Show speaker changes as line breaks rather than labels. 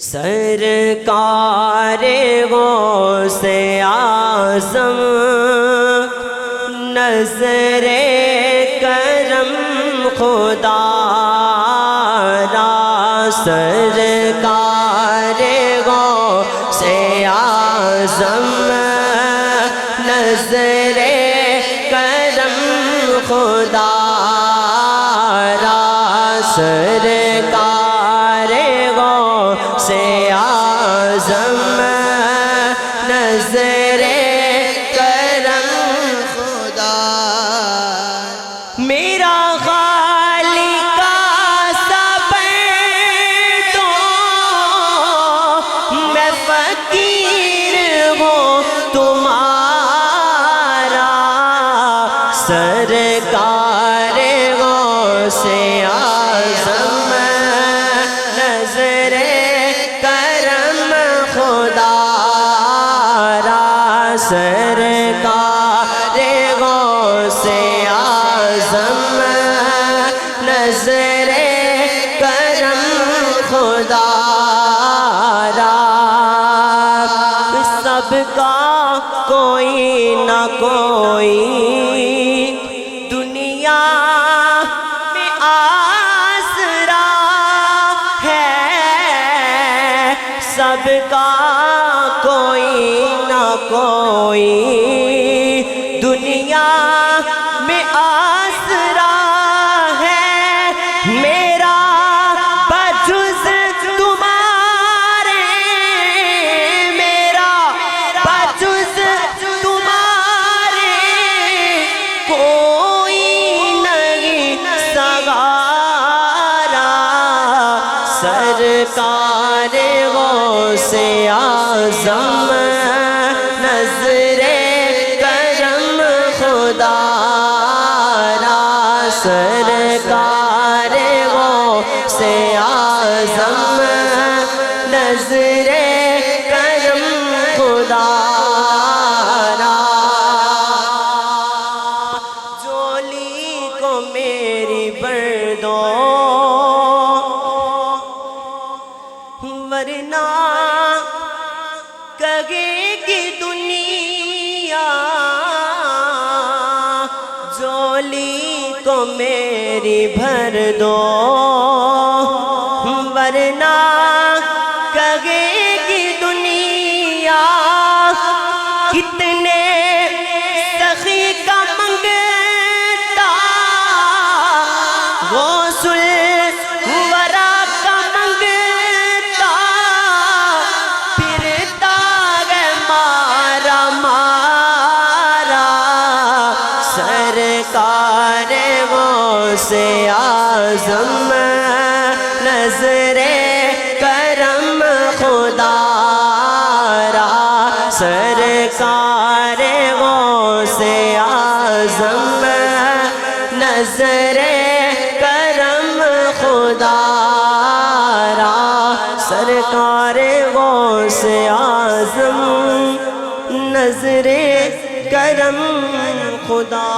سرکار غوث اعظم نظر کرم خدا را، سرکار غوث اعظم نظر کرم خدا را، سرکار غوث اعظم نظر کرم خدا، میرا خالق سب تو میں فقیر ہوں تمہارا، سرکار غوث اعظم نظر کرم خدا را، سرکار غوث اعظم نظر کرم خدا را، سب کا کوئی نہ کوئی دنیا میں آسرا ہے، سب کا کوئی نہ کوئی دنیا میں آسرا ہے، میرا بجز تمہارے، میرا بجز تمہارے کوئی نہیں سگارا، سرکار غوث اعظم نظر کرم خدا را، سرکار غوث اعظم نظر کرم خدا را، جولی کو میری بھر دو ورنہ کہے گی دنیا، جولی کو میری بھر دو ورنہ کہے گی دنیا، کتنے سخی کا منگتا غوث الورا کا منگتا، پھرتا ہے مارا مارا، سرکار غوث اعظم نظر کرم خدا را، سرکار غوث اعظم نظر کرم خدا را، سرکار غوث اعظم نظر کرم خدا